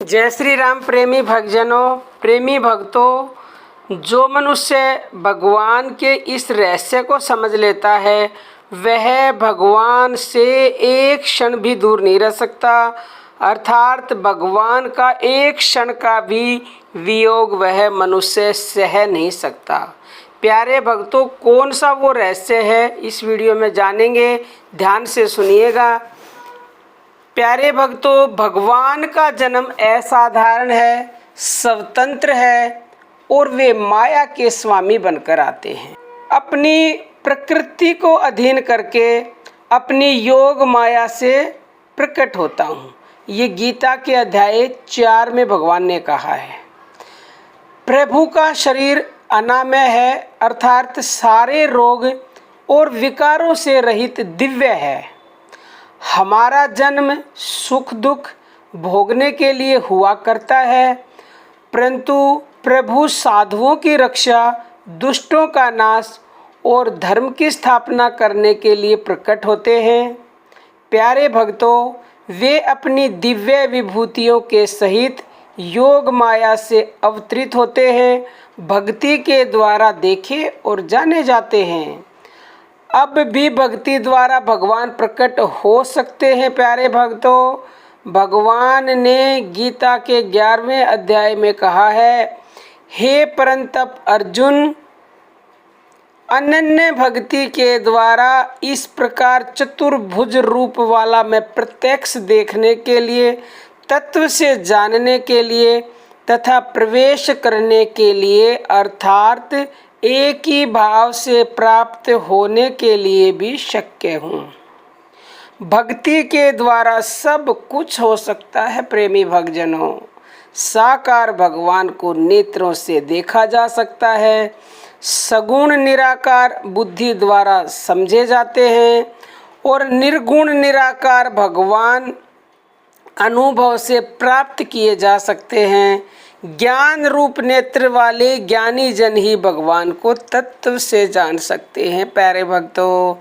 जय श्री राम। प्रेमी भक्तजनों, प्रेमी भक्तों, जो मनुष्य भगवान के इस रहस्य को समझ लेता है वह भगवान से एक क्षण भी दूर नहीं रह सकता, अर्थात भगवान का एक क्षण का भी वियोग वह मनुष्य सह नहीं सकता। प्यारे भक्तों, कौन सा वो रहस्य है इस वीडियो में जानेंगे, ध्यान से सुनिएगा। प्यारे भक्तों, भगवान का जन्म असाधारण है, स्वतंत्र है और वे माया के स्वामी बनकर आते हैं। अपनी प्रकृति को अधीन करके अपनी योग माया से प्रकट होता हूँ, ये गीता के अध्याय 4 में भगवान ने कहा है। प्रभु का शरीर अनामय है, अर्थात सारे रोग और विकारों से रहित दिव्य है। हमारा जन्म सुख दुख भोगने के लिए हुआ करता है, परंतु प्रभु साधुओं की रक्षा, दुष्टों का नाश और धर्म की स्थापना करने के लिए प्रकट होते हैं। प्यारे भक्तों, वे अपनी दिव्य विभूतियों के सहित योग माया से अवतरित होते हैं, भक्ति के द्वारा देखे और जाने जाते हैं। अब भी भक्ति द्वारा भगवान प्रकट हो सकते हैं। प्यारे भक्तों, भगवान ने गीता के 11वें अध्याय में कहा है, हे परंतप अर्जुन, अनन्य भक्ति के द्वारा इस प्रकार चतुर्भुज रूप वाला मैं प्रत्यक्ष देखने के लिए, तत्व से जानने के लिए तथा प्रवेश करने के लिए, अर्थात एक ही भाव से प्राप्त होने के लिए भी शक्य हूँ। भक्ति के द्वारा सब कुछ हो सकता है। प्रेमी भक्तजनों, साकार भगवान को नेत्रों से देखा जा सकता है, सगुण निराकार बुद्धि द्वारा समझे जाते हैं और निर्गुण निराकार भगवान अनुभव से प्राप्त किए जा सकते हैं। ज्ञान रूप नेत्र वाले ज्ञानी जन ही भगवान को तत्व से जान सकते हैं। प्यारे भक्तों,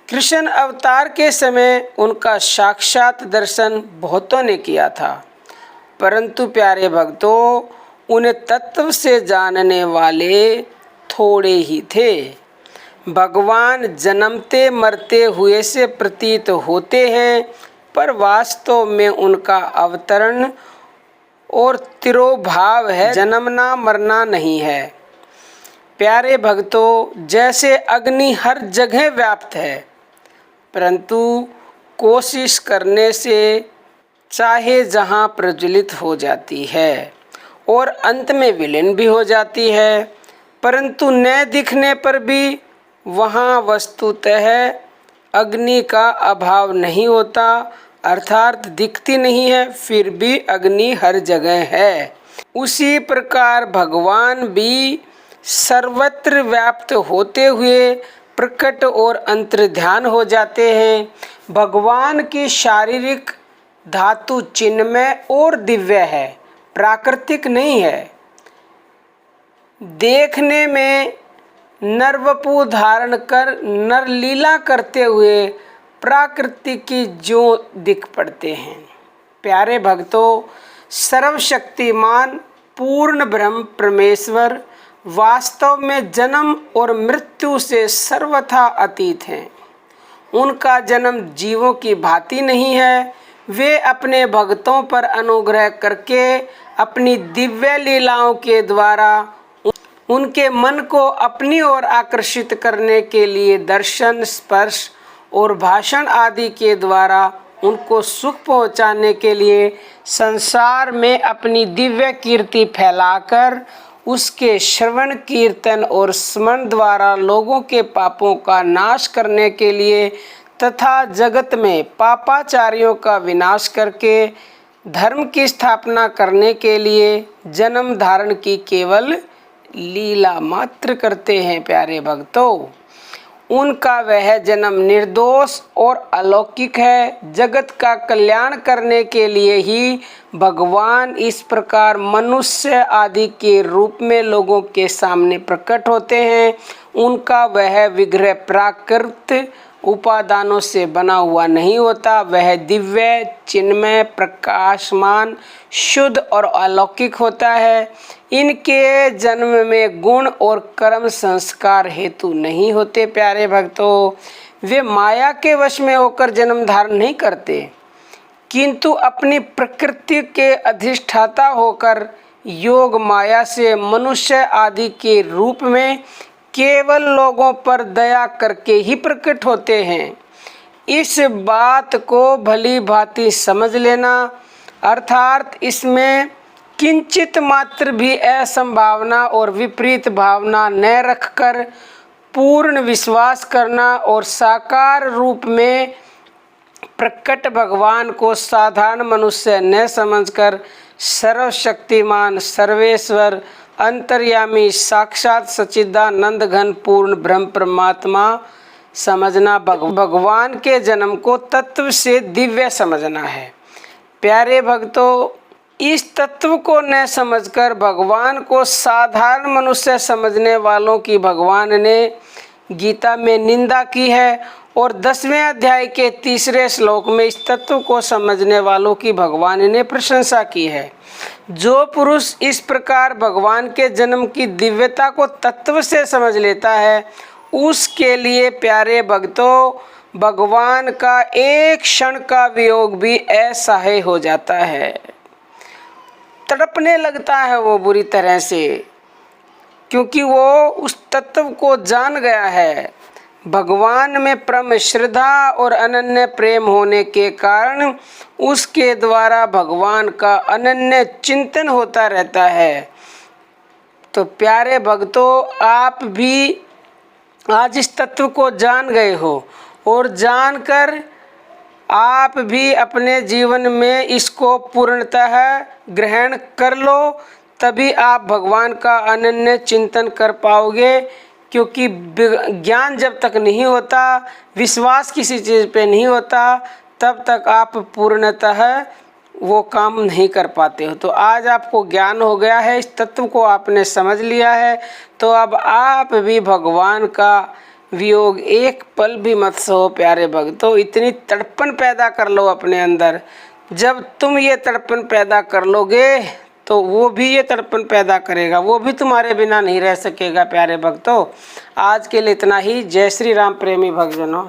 कृष्ण अवतार के समय उनका साक्षात दर्शन बहुतों ने किया था, परंतु प्यारे भक्तों, उन्हें तत्व से जानने वाले थोड़े ही थे। भगवान जन्मते मरते हुए से प्रतीत होते हैं, पर वास्तव में उनका अवतरण और तिरोभाव है, जन्मना मरना नहीं है। प्यारे भक्तों, जैसे अग्नि हर जगह व्याप्त है, परंतु कोशिश करने से चाहे जहाँ प्रज्वलित हो जाती है और अंत में विलीन भी हो जाती है, परंतु न दिखने पर भी वहाँ वस्तुतः अग्नि का अभाव नहीं होता, अर्थात दिखती नहीं है, फिर भी अग्नि हर जगह है। उसी प्रकार भगवान भी सर्वत्र व्याप्त होते हुए प्रकट और अंतर्ध्यान हो जाते हैं। भगवान की शारीरिक धातु चिन्मय और दिव्य है, प्राकृतिक नहीं है। देखने में नरवपु धारण कर नरलीला करते हुए प्राकृतिक की जो दिख पड़ते हैं। प्यारे भक्तों, सर्वशक्तिमान पूर्ण ब्रह्म परमेश्वर वास्तव में जन्म और मृत्यु से सर्वथा अतीत हैं। उनका जन्म जीवों की भांति नहीं है। वे अपने भक्तों पर अनुग्रह करके अपनी दिव्य लीलाओं के द्वारा उनके मन को अपनी ओर आकर्षित करने के लिए दर्शन, स्पर्श और भाषण आदि के द्वारा उनको सुख पहुंचाने के लिए संसार में अपनी दिव्य कीर्ति फैलाकर उसके श्रवण, कीर्तन और स्मरण द्वारा लोगों के पापों का नाश करने के लिए तथा जगत में पापाचारियों का विनाश करके धर्म की स्थापना करने के लिए जन्म धारण की केवल लीला मात्र करते हैं। प्यारे भक्तों, उनका वह जन्म निर्दोष और अलौकिक है। जगत का कल्याण करने के लिए ही भगवान इस प्रकार मनुष्य आदि के रूप में लोगों के सामने प्रकट होते हैं। उनका वह विग्रह प्राकृत उपादानों से बना हुआ नहीं होता, वह दिव्य, चिन्मय, प्रकाशमान, शुद्ध और अलौकिक होता है। इनके जन्म में गुण और कर्म संस्कार हेतु नहीं होते। प्यारे भक्तों, वे माया के वश में होकर जन्म धारण नहीं करते, किंतु अपनी प्रकृति के अधिष्ठाता होकर योग माया से मनुष्य आदि के रूप में केवल लोगों पर दया करके ही प्रकट होते हैं। इस बात को भली भांति समझ लेना, अर्थात इसमें किंचित मात्र भी असंभावना और विपरीत भावना न रखकर पूर्ण विश्वास करना और साकार रूप में प्रकट भगवान को साधारण मनुष्य न समझकर सर्वशक्तिमान, सर्वेश्वर, अंतर्यामी, साक्षात सच्चिदानंद घन पूर्ण ब्रह्म परमात्मा समझना। भगवान के जन्म को तत्व से दिव्य समझना है। प्यारे भक्तों, इस तत्व को न समझकर भगवान को साधारण मनुष्य समझने वालों की भगवान ने गीता में निंदा की है और 10वें अध्याय के 3 श्लोक में इस तत्व को समझने वालों की भगवान ने प्रशंसा की है। जो पुरुष इस प्रकार भगवान के जन्म की दिव्यता को तत्व से समझ लेता है, उसके लिए प्यारे भक्तों, भगवान का एक क्षण का वियोग भी असह्य हो जाता है। तड़पने लगता है वो बुरी तरह से, क्योंकि वो उस तत्व को जान गया है। भगवान में परम श्रद्धा और अनन्य प्रेम होने के कारण उसके द्वारा भगवान का अनन्य चिंतन होता रहता है। तो प्यारे भक्तों, आप भी आज इस तत्व को जान गए हो और जानकर आप भी अपने जीवन में इसको पूर्णतः ग्रहण कर लो, तभी आप भगवान का अनन्य चिंतन कर पाओगे। क्योंकि ज्ञान जब तक नहीं होता, विश्वास किसी चीज़ पे नहीं होता, तब तक आप पूर्णतः वो काम नहीं कर पाते हो। तो आज आपको ज्ञान हो गया है, इस तत्व को आपने समझ लिया है, तो अब आप भी भगवान का वियोग एक पल भी मत सहो। प्यारे भक्तों, इतनी तड़पन पैदा कर लो अपने अंदर। जब तुम ये तड़पन पैदा कर लोगे तो वो भी ये तड़पन पैदा करेगा, वो भी तुम्हारे बिना नहीं रह सकेगा। प्यारे भक्तों, आज के लिए इतना ही। जय श्री राम प्रेमी भक्तजनों।